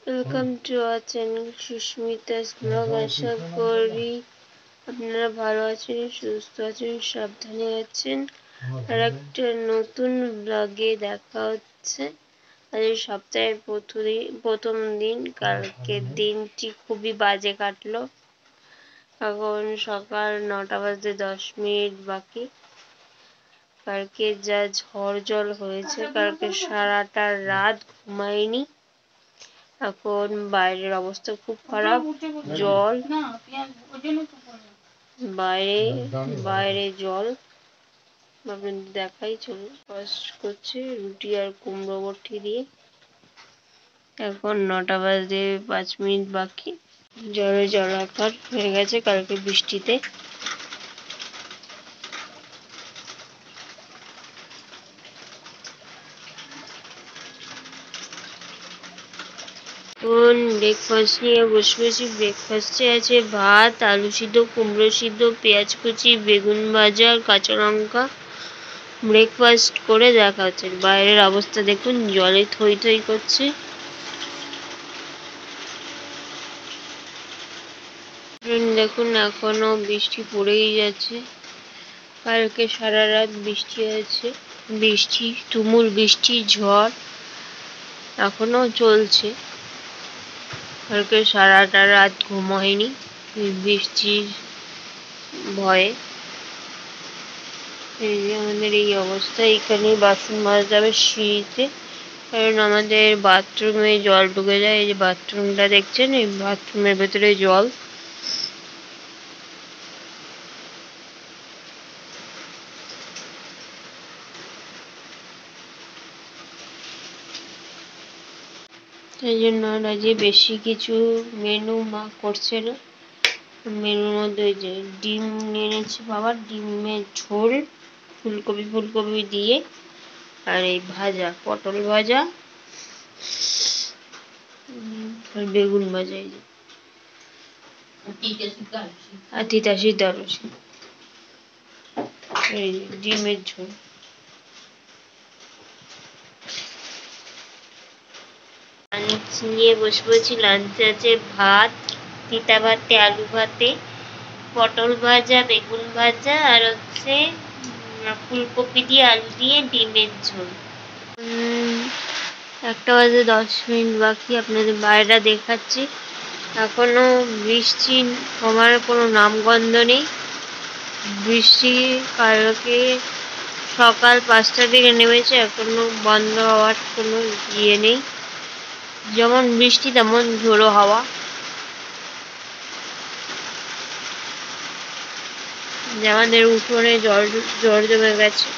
Welcome to our channel Susmita's blog. আশা করি আপনারা ভালো আছেন, সুস্থ আছেন, সাবধানে আছেন। আর একটা নতুন ব্লগে দেখা হচ্ছে। আজ সপ্তাহের প্রথম দিন। কালকের দিনটি খুবই বাজে কাটলো। এখন সকাল 9টা বাজতে 10 মিনিট বাকি। কালকে যা ঝড় জল হয়েছে, কালকে সারাটা রাত ঘুমাইনি। এখন বাইরের অবস্থা খুব খারাপ, জল বাইরে জল আপনাদের দেখাই। চলুন, ফার্স্ট করছে রুটি আর কুমড়ো বটি দিয়ে। এখন 9টা বাজে 5 মিনিট বাকি। জলাকার হয়ে গেছে কালকে বৃষ্টিতে। এখন ব্রেকফাস্ট নিয়ে বসেছি। ব্রেকফাস্টে আছে ভাত, আলু সিদ্ধ, কুমড়ো সিদ্ধ, পেঁয়াজ কুচি, বেগুন ভাজা, কাঁচা লঙ্কা। ব্রেকফাস্ট করে দেখা হচ্ছে। বাইরের অবস্থা দেখুন, জলে থই থই করছে। দেখুন এখনো বৃষ্টি পড়েই যাচ্ছে। কালকে সারা রাত বৃষ্টি হয়েছে, তুমুল বৃষ্টি, ঝড় এখনো চলছে। কালকে সারাটা রাত ঘুম হয়নি বৃষ্টির ভয়ে। এই যে আমাদের এই অবস্থা। এখানে বাসন মাজতে হবে সিঁড়িতে, কারণ আমাদের বাথরুমে জল ঢুকে যায়। এই যে বাথরুমটা দেখছেন, এই বাথরুমের ভেতরে জল। এই জন্য আজকে বেশি কিছু মেনু মা করছে না। মেনুর মধ্যে যে ডিম এনেছে বাবা, ডিমের ঝোল, ফুলকপি দিয়ে, আর এই ভাজা, পটল ভাজা আর বেগুন ভাজা। এই যে আর তিতাসি দরসি, এই ডিমের ঝোল। লাঞ্চ নিয়ে বসে পড়েছি। লাঞ্চে আছে ভাত, তিতা ভাতে, আলু ভাতে, পটল ভাজা, বেগুন ভাজা, আর হচ্ছে ফুলকপি দিয়ে আলু দিয়ে ডিমের ঝোল। 1টা বাজে 10 মিনিট বাকি। আপনাদের বাইরেটা দেখাচ্ছি। এখনো বৃষ্টি কমার কোনো নামগন্ধ নেই। বৃষ্টি কালকে সকাল 5টা থেকে নেমেছে, এখনো বন্ধ হওয়ার কোনো ইয়ে নেই। যেমন বৃষ্টি তেমন ঝোড়ো হাওয়া। আমাদের উঠোনে জল জমে গেছে।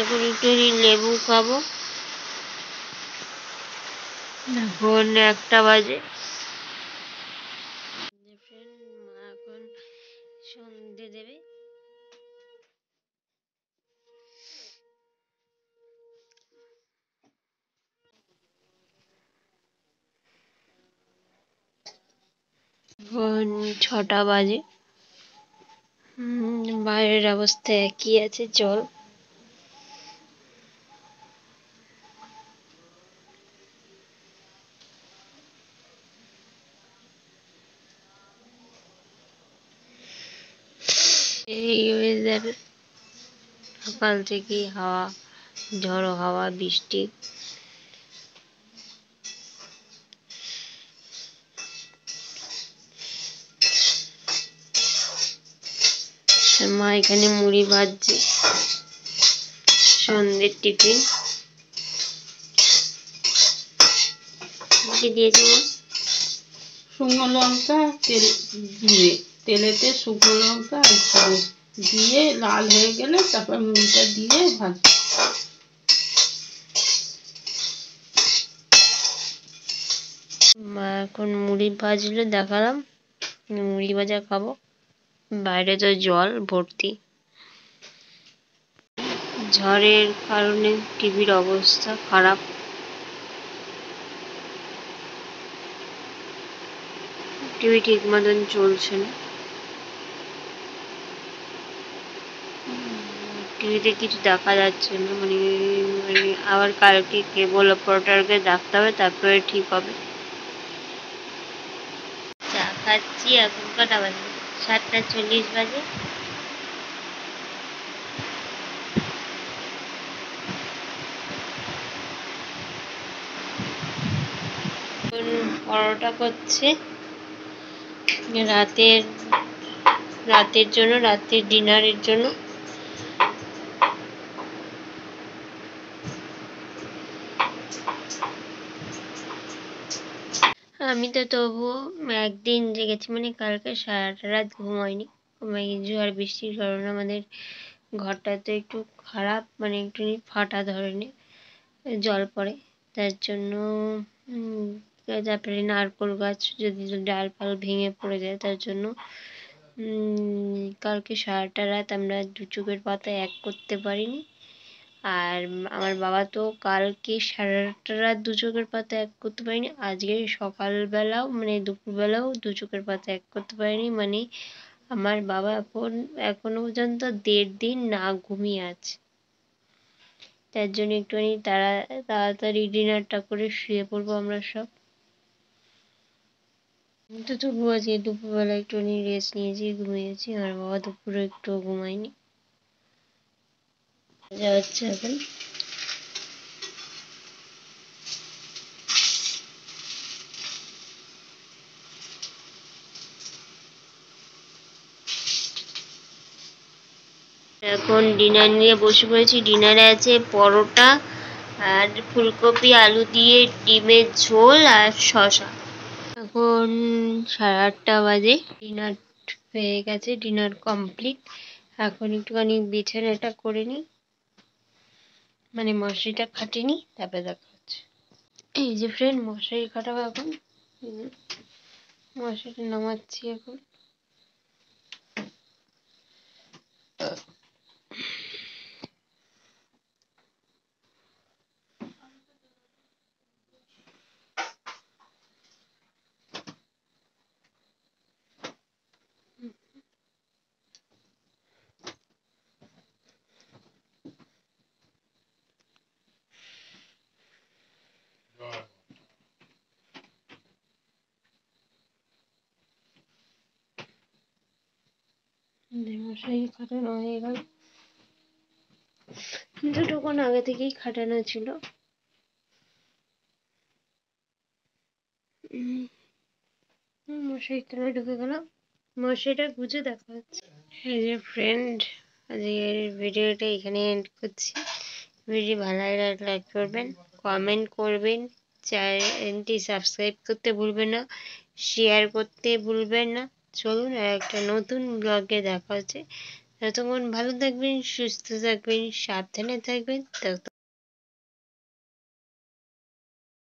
এখন একটু লেবু খাবো। এখন 1টা বাজে। মা এখন সন্ধে দেবে। এখন 6টা বাজে। বাইরের অবস্থা একই আছে, জল। এই ওয়েদার সকাল থেকেই হাওয়া, ঝড়ো হাওয়া, বৃষ্টি। মা এখানে মুড়ি ভাজছে, সন্ধ্যের টিফিন। কি দিয়েছে মা? শুকনো লঙ্কা, তেলেতে শুকনো লঙ্কা দিয়ে লাল হয়ে গেলে তারপর মুড়িটা দিয়ে ভাজবে। মা এখন মুড়ি ভাজলে দেখালাম। মুড়ি ভাজা খাবো। বাইরে তো জল ভর্তি। ঝড়ের কারণে টিভির অবস্থা খারাপ। টিভি ঠিক মতন চলছে না, টিভিতে কিছু দেখা যাচ্ছে না, মানে আবার কালকে কেবল অপারেটরকে ডাকতে হবে, তারপরে ঠিক হবে। চা খাচ্ছি, এখন কটা বাজে? 7:40 বাজে। পরোটা করছে রাতের জন্য, রাতের ডিনারের জন্য। আমি তো তবুও একদিন জেগেছি, মানে কালকে সারাটা রাত ঘুম হয়নি। ঝড় বৃষ্টির কারণে আমাদের ঘরটা তো একটু খারাপ, মানে একটু ফাটা ধরনের জল পড়ে, তার জন্য তারপরে নারকোল গাছ যদি ডাল ফাল ভেঙে পড়ে যায়, তার জন্য কালকে সারাটা রাত আমরা দু চোখের পাতা এক করতে পারিনি। আর আমার বাবা তো কালকে সারাটা রাত দু চোখের পাতা এক করতে পারিনি, আজকে সকালবেলাও মানে দুপুরবেলাও দু চোখের পাতা এক করতে পারিনি। মানে আমার বাবা এখনো পর্যন্ত 1.5 দিন না ঘুমিয়ে আছে। তার জন্য একটুখানি তাড়াতাড়ি ডিনারটা করে শুয়ে পড়বো আমরা সব। তো তবু আজকে দুপুরবেলা একটুখানি রেস্ট নিয়েছি, ঘুমিয়েছি। আমার বাবা দুপুরে একটু ঘুমায়নি। যা হচ্ছে এখন এখন ডিনার নিয়ে বসে পড়েছি। ডিনারে আছে পরোটা আর ফুলকপি আলু দিয়ে ডিমের ঝোল আর শসা। এখন 8:30 বাজে, ডিনার হয়ে গেছে, ডিনার কমপ্লিট। এখন একটুখানি বিছানাটা করে নিই, মানে মশারিটা খাটিয়ে নিই, তারপরে দেখা হচ্ছে। এই যে ফ্রেন্ড, মশারি খাটাবো এখন। মশারিটা নামাচ্ছি এখন। মশারি খাটানো হয়ে গেল, দুটোক্ষণ আগে থেকেই খাটানো ছিল। মশারির তলায় ঢুকে গেলাম, মশারিটা গুজে দেখা হচ্ছে। এই যে ফ্রেন্ড, আজকের ভিডিওটা এখানে এন্ড করছি। ভিডিও ভালো লাগলে লাইক করবেন, কমেন্ট করবেন, চ্যানেলটি সাবস্ক্রাইব করতে ভুলবেন না, শেয়ার করতে ভুলবেন না। চলুন আর একটা নতুন ব্লগে দেখা হচ্ছে। ততক্ষণ ভালো থাকবেন, সুস্থ থাকবেন, সাবধানে থাকবেন।